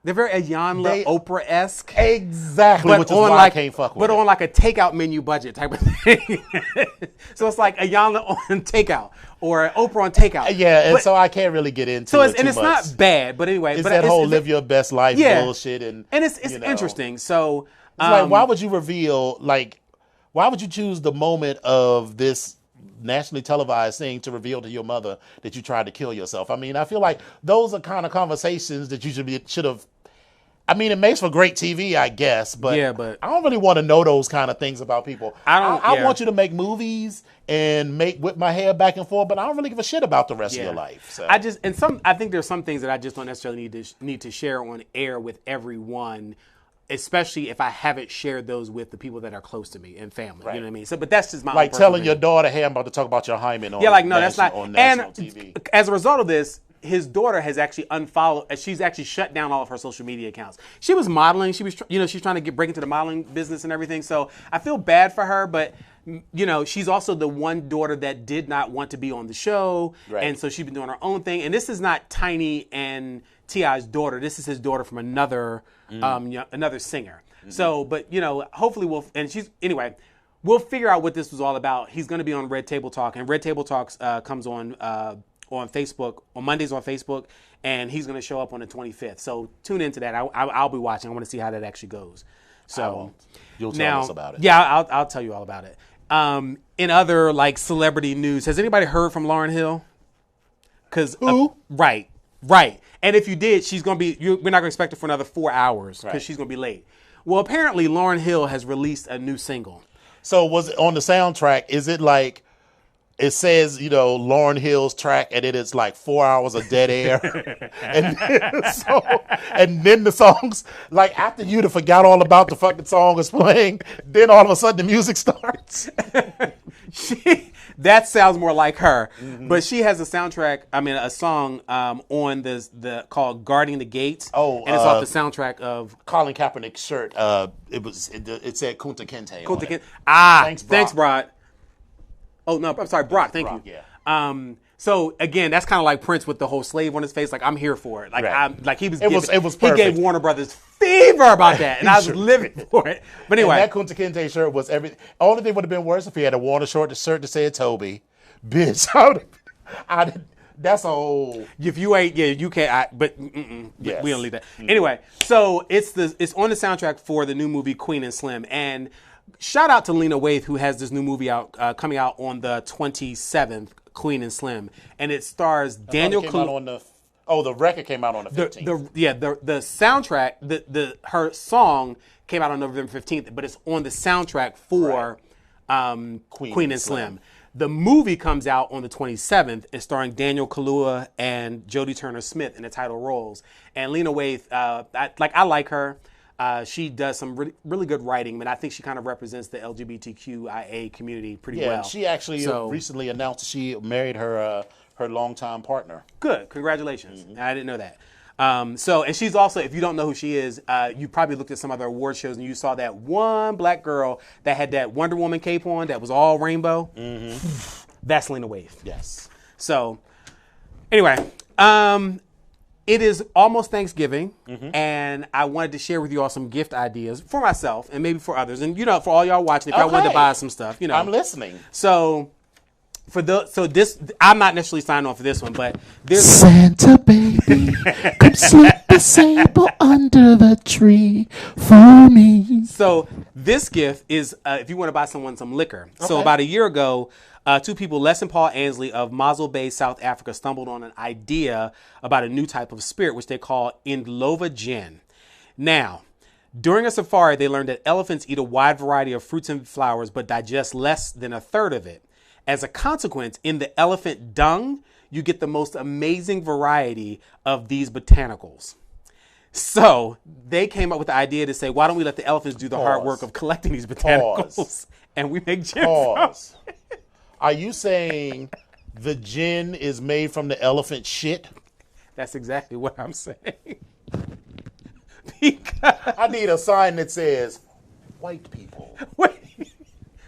Ayanla They- Oprah-esque. Exactly, But which is on why like, I can't fuck with but it. on like a takeout menu budget type of thing. So it's like Ayanla on takeout or Oprah on takeout. Yeah, and But- so I can't really get into so it it's, and too it's much. not bad, but anyway, It's but that whole it's, live your best life bullshit, and it's you know. interesting. So It's like, why would you reveal, why would you choose the moment of this nationally televised thing to reveal to your mother that you tried to kill yourself? I mean, I feel like those are kind of conversations that you should have. I mean, it makes for great TV, I guess, but, Yeah, but- I don't really want to know those kind of things about people. I I want you to make movies and whip my hair back and forth, but I don't really give a shit about the rest of your life. So. I think there's some things that I just don't necessarily need to share on air with everyone, especially if I haven't shared those with the people that are close to me and family. Right. You know what I mean? So, but that's just my like own personal telling your opinion. daughter, "Hey, I'm about to talk about your hymen on No, that's not on national TV." As a result of this, his daughter has actually unfollowed. She's actually shut down all of her social media accounts. She was modeling. She was, she's trying to break into the modeling business and everything. So I feel bad for her, but she's also the one daughter that did not want to be on the show, Right. and so she's been doing her own thing. And this is not Tiny and T.I.'s daughter. This is his daughter from another another singer. So, but hopefully we'll figure out what this was all about. He's going to be on Red Table Talk, and Red Table Talks comes on Facebook on Mondays on Facebook, and he's going to show up on the 25th. So tune into that. I'll be watching. I want to see how that actually goes. So You'll tell us about it. Yeah, I'll tell you all about it. In other celebrity news, has anybody heard from Lauryn Hill? Because Who? Right. And if you did, she's going to be. We're not going to expect her for another 4 hours because Right. she's going to be late. Well, apparently Lauryn Hill has released a new single. So was it on the soundtrack? Is it like it says, Lauryn Hill's track, and it is like 4 hours of dead air, and then the songs after you'd have forgot all about the fucking song is playing, then all of a sudden the music starts. That sounds more like her, but she has a song on the called "Guarding the Gates." Oh, and it's off the soundtrack of Colin Kaepernick's shirt. It said Kunta Kinte. on it. Thanks, Brock. Oh no, I'm sorry, Brock. Thank Brock, you. yeah. So again, that's kind of like Prince with the whole slave on his face. Like I'm here for it. Right. He was. It was He perfect. gave Warner Brothers fever about that, and I was living for it. But anyway, And that Kunta Kinte shirt was everything. Only thing would have been worse if he had a Warner shirt that said Toby. Bitch, that's a whole. if you ain't, you can't. But Yes. we don't leave that. Anyway, so it's on the soundtrack for the new movie Queen and Slim, and shout out to Lena Waithe, who has this new movie coming out on the 27th, Queen and Slim, and it stars Daniel Kaluuya. The record came out on the 15th. The soundtrack, her song came out on November 15th, but it's on the soundtrack for Queen and Slim. The movie comes out on the 27th and starring Daniel Kaluuya and Jodie Turner-Smith in the title roles. And Lena Waithe, I like her. She does some really, really good writing, and I think she kind of represents the LGBTQIA community pretty well. And she actually recently announced she married her longtime partner. Good. Congratulations. I didn't know that. And she's also, if you don't know who she is, you probably looked at some other award shows and you saw that one black girl that had that Wonder Woman cape on that was all rainbow. Mm-hmm. That's Lena Waithe. Yes. So, anyway, it is almost Thanksgiving, and I wanted to share with you all some gift ideas for myself and maybe for others. And, for all y'all watching, if y'all wanted to buy some stuff, I'm listening. So, I'm not necessarily signing on for this one, but there's Santa baby, come slip the sable under the tree for me. So this gift is if you want to buy someone some liquor. So about a year ago, two people, Les and Paul Ansley of Mossel Bay, South Africa, stumbled on an idea about a new type of spirit, which they call Indlova gin. Now, during a safari, they learned that elephants eat a wide variety of fruits and flowers, but digest less than a third of it. As a consequence, in the elephant dung, you get the most amazing variety of these botanicals. So they came up with the idea to say, why don't we let the elephants do the hard work of collecting these botanicals and we make gin from it? Are you saying the gin is made from the elephant shit? That's exactly what I'm saying. I need a sign that says, white people.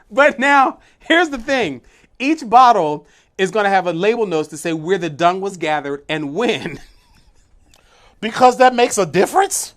But now, here's the thing. Each bottle is going to have a label notes to say where the dung was gathered and when. Because that makes a difference?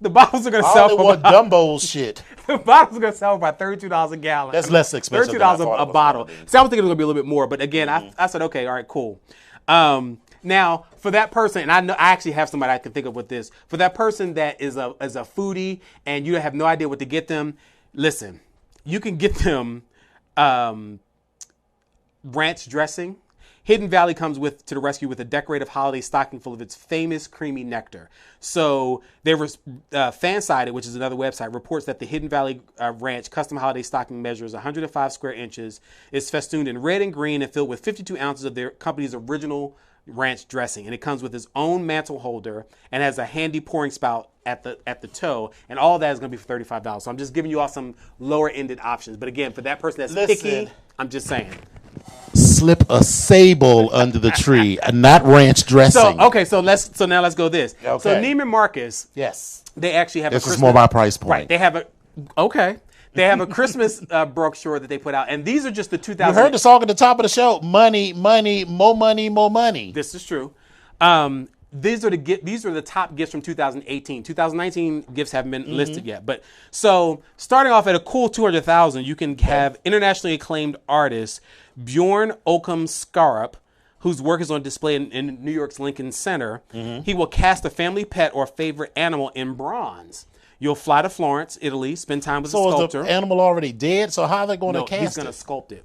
The bottles are going to I sell only want Dumbo's shit. The bottles are going to sell for about $32 a gallon. That's less expensive than I thought $32 a bottle. So I was thinking it was going to be a little bit more. But again, I said, okay, all right, cool. Now, for that person, and I know I actually have somebody I can think of with this. For that person that is a foodie and you have no idea what to get them, listen, you can get them ranch dressing. Hidden Valley comes to the rescue with a decorative holiday stocking full of its famous creamy nectar. So there was Fansided, which is another website, reports that the Hidden Valley Ranch custom holiday stocking measures 105 square inches, is festooned in red and green and filled with 52 ounces of their company's original ranch dressing. And it comes with its own mantle holder and has a handy pouring spout at the toe. And all that is going to be for $35. So I'm just giving you all some lower ended options. But again, for that person that's picky, I'm just saying. Slip a sable under the tree, and not ranch dressing. So now let's go this. Okay. So Neiman Marcus, Yes. they actually have This is more my price point. Right. They have a Christmas brochure that they put out, and these are just the 2000. You heard the song at the top of the show. Money, money, more money, more money. This is true. These are the top gifts from 2018. 2019 gifts haven't been listed yet. But so starting off at a cool $200,000, you can have internationally acclaimed artist Bjorn Oakham Skarup, whose work is on display in New York's Lincoln Center. He will cast a family pet or favorite animal in bronze. You'll fly to Florence, Italy, spend time with a sculptor. So is the animal already dead? So how are they going to cast it? He's going to sculpt it.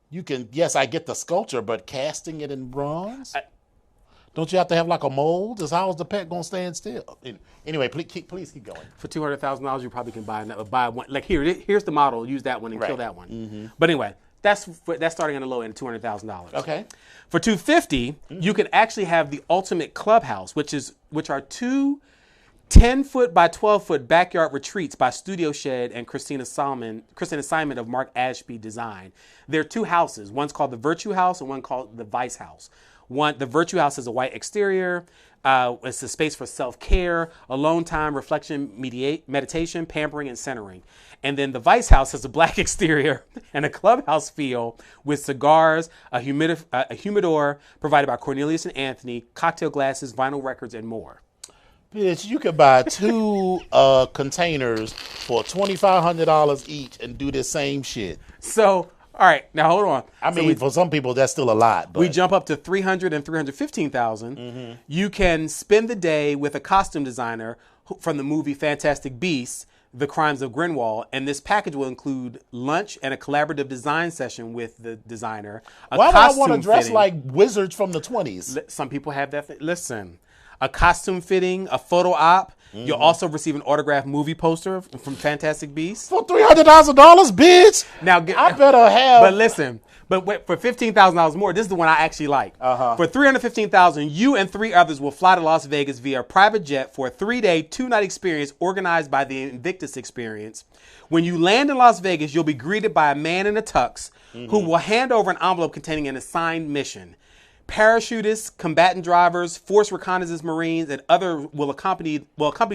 You can, yes, I get the sculpture, but casting it in bronze? Don't you have to have like a mold? How is the pet going to stand still? Anyway, please keep going. For $200,000, you probably can buy one. Like here's the model. Use that one and kill that one. But anyway, that's starting on the low end, $200,000. Okay. For $250,000, you can actually have the ultimate clubhouse, which are two 10-foot by 12-foot backyard retreats by Studio Shed and Christina Simon of Mark Ashby Design. There are two houses. One's called the Virtue House and one called the Vice House. The Virtue House has a white exterior. It's a space for self-care, alone time, reflection, meditation, pampering, and centering. And then the Vice House has a black exterior and a clubhouse feel with cigars, a humidor provided by Cornelius and Anthony, cocktail glasses, vinyl records, and more. Bitch, you could buy two containers for $2,500 each and do the same shit. So, all right, now hold on. I mean, for some people, that's still a lot. But we jump up to $300,000 and $315,000. You can spend the day with a costume designer from the movie Fantastic Beasts, The Crimes of Grindelwald, and this package will include lunch and a collaborative design session with the designer. Why would I want to dress like wizards from the 20s? Some people have that. Listen, a costume fitting, a photo op. You'll also receive an autographed movie poster from Fantastic Beasts. For $300,000, bitch. Now, I better have. But listen, for $15,000 more, this is the one I actually like. For $315,000, you and 3 others will fly to Las Vegas via a private jet for a 3-day, 2-night experience organized by the Invictus Experience. When you land in Las Vegas, you'll be greeted by a man in a tux who will hand over an envelope containing an assigned mission. Parachutists, combatant drivers, force reconnaissance Marines, and others will accompany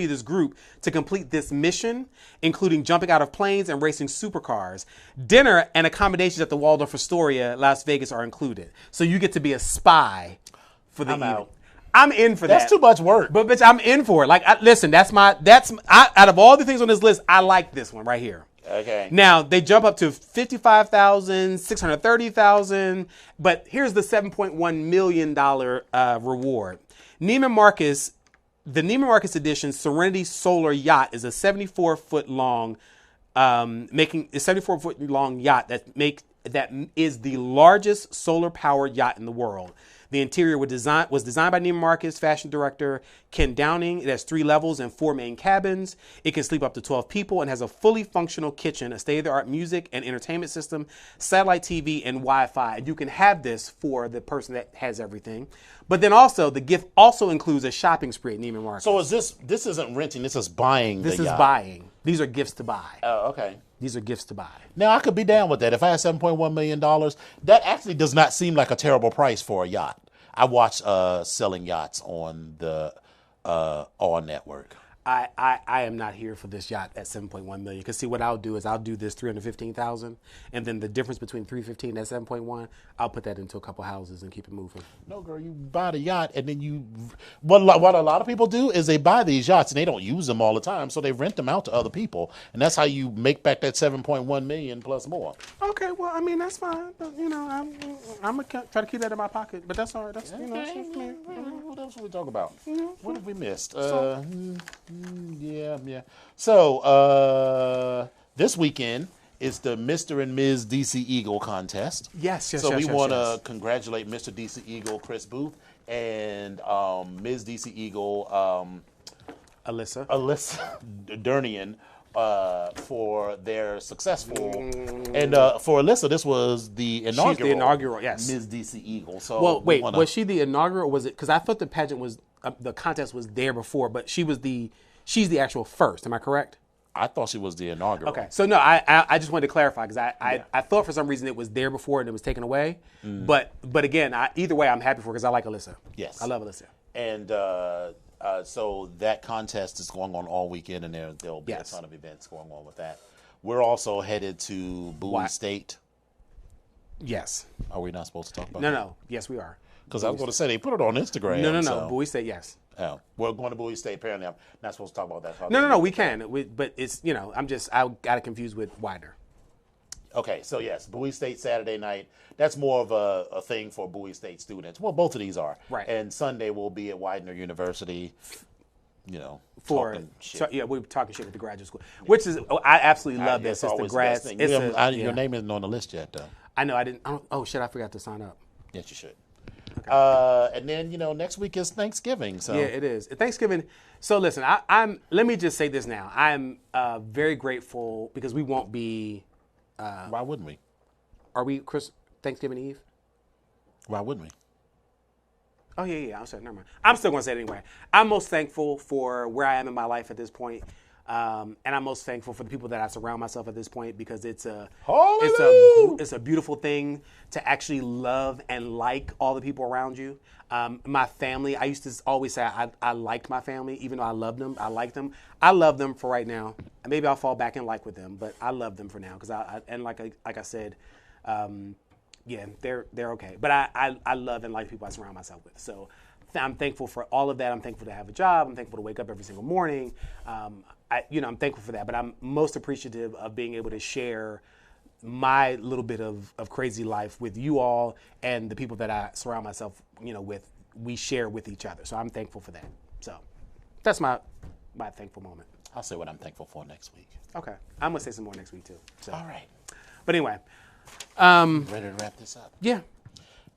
this group to complete this mission, including jumping out of planes and racing supercars. Dinner and accommodations at the Waldorf Astoria, Las Vegas are included. So you get to be a spy for the evening. I'm in for that. That's too much work. But bitch, I'm in for it. Like, listen, listen, out of all the things on this list, I like this one right here. Okay. Now they jump up to 55,000, 630,000, but here's the $7.1 million reward. Neiman Marcus, the Neiman Marcus edition Serenity Solar Yacht is a 74-foot long, making a 74-foot long yacht that is the largest solar powered yacht in the world. The interior was designed by Neiman Marcus fashion director Ken Downing. It has 3 levels and 4 main cabins. It can sleep up to 12 people and has a fully functional kitchen, a state-of-the-art music and entertainment system, satellite TV, and Wi-Fi. And you can have this for the person that has everything. But then also, the gift also includes a shopping spree at Neiman Marcus. So this isn't renting, this is buying This the is yacht. buying. These are gifts to buy. Oh, okay. These are gifts to buy. Now, I could be down with that. If I had $7.1 million, that actually does not seem like a terrible price for a yacht. I watch selling yachts on the All Network. I am not here for this yacht at 7.1 million. Because see, what I'll do is I'll do this 315,000, and then the difference between 315 and 7.1, I'll put that into a couple houses and keep it moving. No, girl, you buy the yacht and then you. What a lot of people do is they buy these yachts and they don't use them all the time, so they rent them out to other people, and that's how you make back that 7.1 million plus more. Okay, well, I mean that's fine. But, you know, I'm gonna try to keep that in my pocket. But that's all right. That's you know. That's just me. What else will we talk about? What have we missed? Yeah. So this weekend is the Mr. and Ms. DC Eagle contest. Yes. So we want to congratulate Mr. DC Eagle, Chris Booth, and Ms. DC Eagle, Alyssa Dernian, for their successful. And for Alyssa, this was the inaugural. She's the inaugural, yes. Ms. DC Eagle. So well, wait, was she the inaugural? Or was it? Because I thought the pageant was the contest was there before, but she's the actual first. Am I correct? I thought she was the inaugural. Okay, so no, I just wanted to clarify because I thought for some reason it was there before and it was taken away. But again, either way, I'm happy for because I like Alyssa. Yes, I love Alyssa. And so that contest is going on all weekend, and there'll be a ton of events going on with that. We're also headed to Bowie State. Yes. Are we not supposed to talk about that? No. Yes, we are. Because I was going to say they put it on Instagram. No. So. Bowie State, yes. Oh, we're going to Bowie State. Apparently, I'm not supposed to talk about that. No. We can. But it's I got it confused with Widener. Okay, so yes, Bowie State Saturday night. That's more of a thing for Bowie State students. Well, both of these are. Right. And Sunday will be at Widener University. You know, for talking shit. So, we're talking shit at the graduate school, which is I absolutely love this. It's the grad. Your name isn't on the list yet, though. I know. I didn't. Oh shit! I forgot to sign up. Yes, you should. Okay. And then next week is Thanksgiving. So yeah, it is Thanksgiving. So listen, I'm. Let me just say this now. I'm very grateful because we won't be. Why wouldn't we? Are we Thanksgiving Eve? Why wouldn't we? Oh yeah. I'm sorry. Never mind. I'm still going to say it anyway. I'm most thankful for where I am in my life at this point. And I'm most thankful for the people that I surround myself at this point because it's a beautiful thing to actually love and like all the people around you. My family, I used to always say I liked my family, even though I loved them. I liked them. I love them for right now. Maybe I'll fall back in like with them, but I love them for now because like I said, they're okay. But I love and like the people I surround myself with. So I'm thankful for all of that. I'm thankful to have a job. I'm thankful to wake up every single morning. I'm thankful for that. But I'm most appreciative of being able to share my little bit of crazy life with you all and the people that I surround myself, with. We share with each other. So I'm thankful for that. So that's my thankful moment. I'll say what I'm thankful for next week. Okay. I'm going to say some more next week, too. So. All right. But anyway. Ready to wrap this up? Yeah.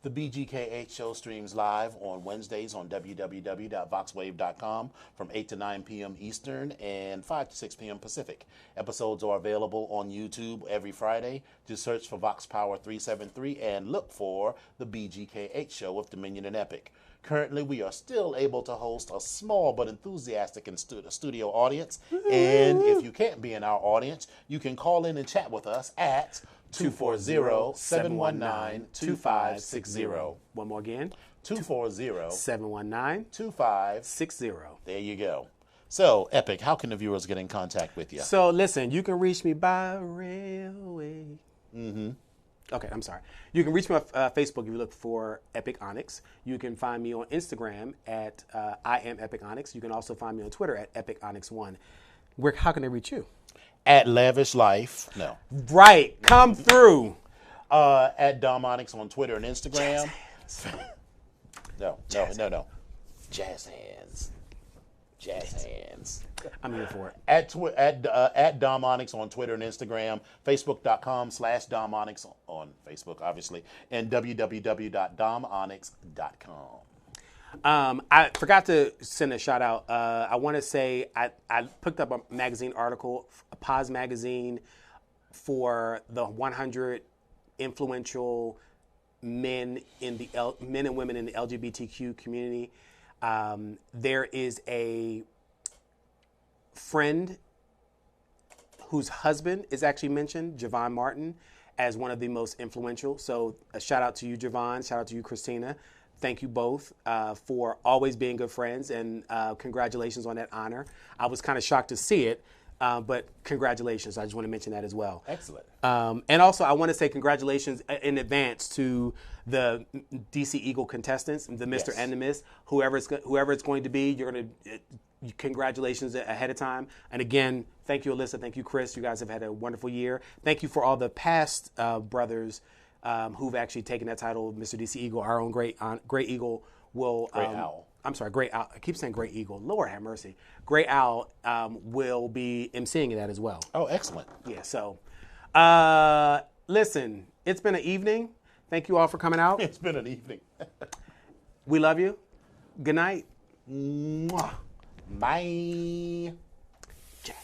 The BGKH show streams live on Wednesdays on www.voxwave.com from 8 to 9 p.m. Eastern and 5 to 6 p.m. Pacific. Episodes are available on YouTube every Friday. Just search for Vox Power 373 and look for the BGKH show with Dominion and Epic. Currently, we are still able to host a small but enthusiastic studio audience. And if you can't be in our audience, you can call in and chat with us at 240-719-2560. One more again. 240-719-2560. 60. There you go. So, Epic, how can the viewers get in contact with you? So, listen, you can reach me by railway. Okay, I'm sorry. You can reach me on Facebook if you look for Epic Onyx. You can find me on Instagram at I am Epic Onyx. You can also find me on Twitter at Epic Onyx1. How can they reach you? At Lavish Life. No. Right. Come through. At Dom Onyx on Twitter and Instagram. No. Jazz hands. Jazz hands. I'm here for it. At Dom Onyx on Twitter and Instagram, Facebook.com/Dom Onyx on Facebook, obviously, and www.domonyx.com. I forgot to send a shout out. I want to say I picked up a magazine article, a Paz magazine, for the 100 influential men and women in the LGBTQ community. There is a friend whose husband is actually mentioned, Javon Martin, as one of the most influential. So a shout out to you, Javon. Shout out to you, Christina. Thank you both for always being good friends, and congratulations on that honor. I was kind of shocked to see it, but congratulations. I just want to mention that as well. Excellent. And also, I want to say congratulations in advance to the DC Eagle contestants, the Mr. Yes. and the Miss, whoever it's going to be. You're going to congratulations ahead of time. And again, thank you, Alyssa. Thank you, Chris. You guys have had a wonderful year. Thank you for all the past brothers who've actually taken that title, Mr. DC Eagle. Our own Great Eagle will. Great Owl. I'm sorry, Great Owl. I keep saying Great Eagle. Lord have mercy. Great Owl will be emceeing that as well. Oh, excellent. Yeah, so listen, it's been an evening. Thank you all for coming out. It's been an evening. We love you. Good night. Mwah. Bye. Jack.